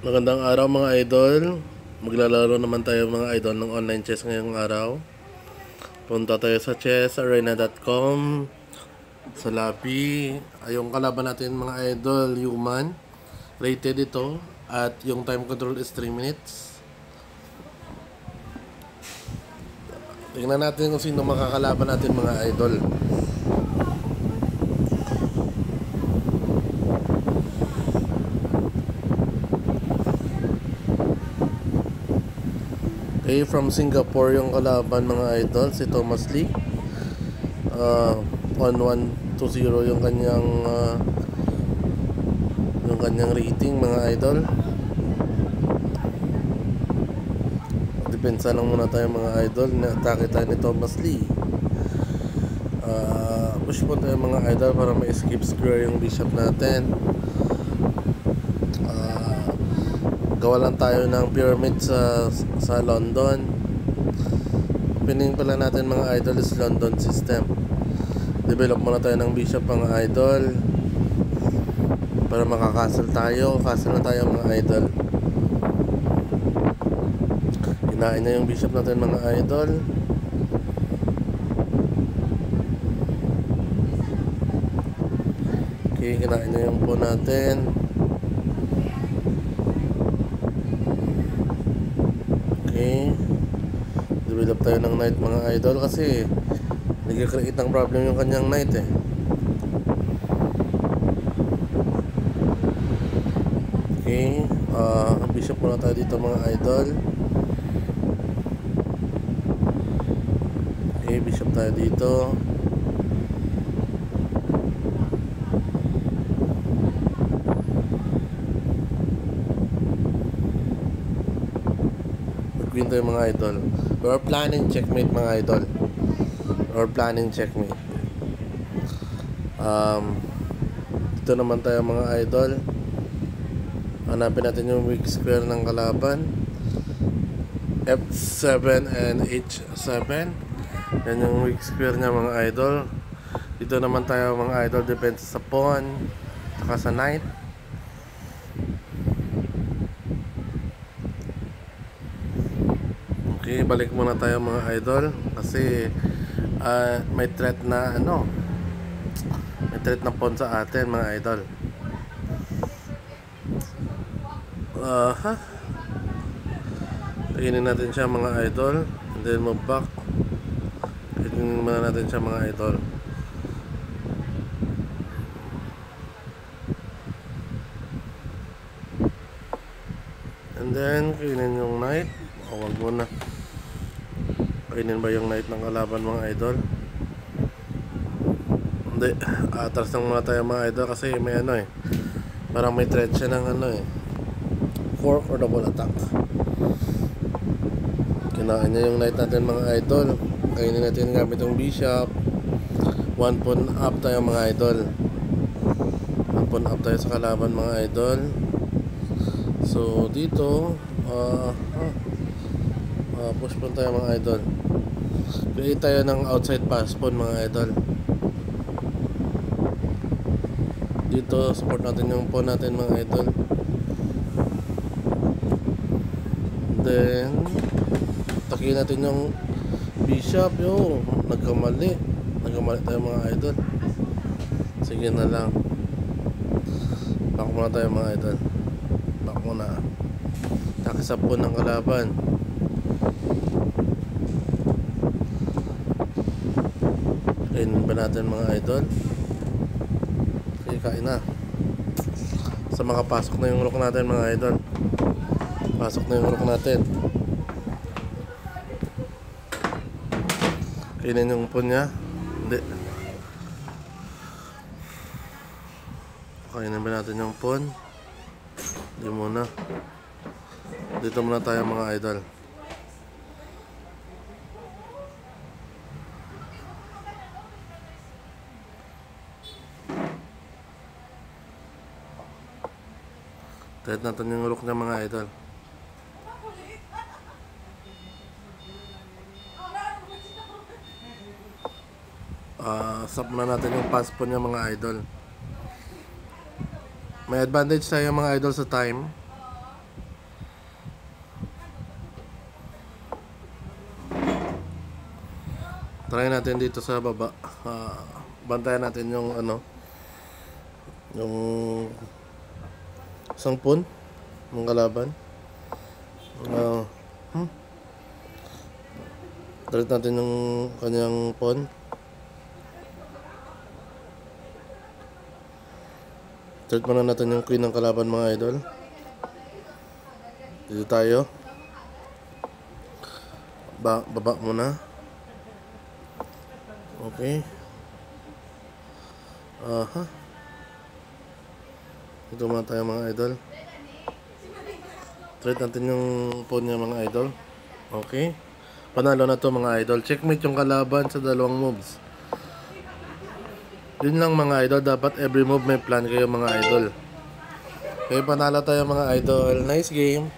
Magandang araw mga idol. Maglalaro naman tayo mga idol ng online chess ngayong araw. Punta tayo sa chessarena.com. Sa lobby. Yung kalaban natin mga idol, human. Rated ito. At yung time control is 3 minutes. Tingnan natin kung sino makakalaban natin mga idol. Okay, from Singapore yung kalaban mga idol, si Thomas Lee. 1120 yung kanyang rating mga idol. Depensa lang muna tayo mga idol. Na-atake tayo ni Thomas Lee. Push po tayo mga idol para ma-skip square yung bishop natin. Gawa lang tayo ng pyramid sa London. Pining pala natin mga idol is London system. Develop muna tayo ng bishop mga idol para makakastle tayo. Castle na tayo mga idol. Kinain na yung bishop natin mga idol. Okay, kinain na yung pawn natin. Okay, develop tayo ng knight mga idol kasi nag-create ng problem yung kanyang knight eh. Okay, bishop muna tayo dito mga idol. Okay, bishop tayo dito. Queen tayo mga idol. Or planning checkmate mga idol. Or planning checkmate. Dito naman tayo mga idol. Hanapin natin yung weak square ng kalaban. F7 and H7. Yan yung weak square niya mga idol. Dito naman tayo mga idol. Depende sa pawn saka sa knight. Okay, balik muna tayo mga idol kasi may threat na may threat na pawn sa atin mga idol. Kainin natin siya mga idol and then move back. Kainin muna natin siya mga idol. And then kainin yung knight. Huwag muna. Kainin ba yung knight ng kalaban mga idol? Hindi. Atras lang muna tayo mga idol kasi may parang may threat siya ng fork or double attack. Kinain niya yung knight natin mga idol. Kainin natin gamit yung bishop. One pawn up tayo mga idol. One pawn up tayo sa kalaban mga idol. So dito push pawn tayo mga idol. Create tayo ng outside pass pawn mga idol. Dito support natin yung pawn natin mga idol. Then takihin natin yung bishop. Nagkamali tayo mga idol. Sige na lang. Back muna tayo mga idol. Back muna. Taki sa pawn ng kalaban. Kainin ba natin mga idol? Okay, kain na. Sa makapasok na yung rook natin mga idol. Pasok na yung rook natin. Kainin yung pawn niya. Hindi. Kainin ba natin yung pawn? Hindi muna. Dito muna tayo mga idol. Kahit natin yung rook niya mga idol. Stop na natin yung pass pawn niya mga idol. May advantage tayo mga idol sa time. Try natin dito sa baba. Bantayan natin yung yung isang pawn ng kalaban. Try natin yung kanyang pawn. Try muna natin yung queen ng kalaban, mga idol. Dito tayo. Baba muna. Okay. Ito muna tayo, mga idol. Try natin yung pawn niya, mga idol. Okay. Panalo na to, mga idol. Checkmate yung kalaban sa dalawang moves. Yun lang, mga idol. Dapat every move may plan kayo, mga idol. Okay, panalo tayo, mga idol. Nice game.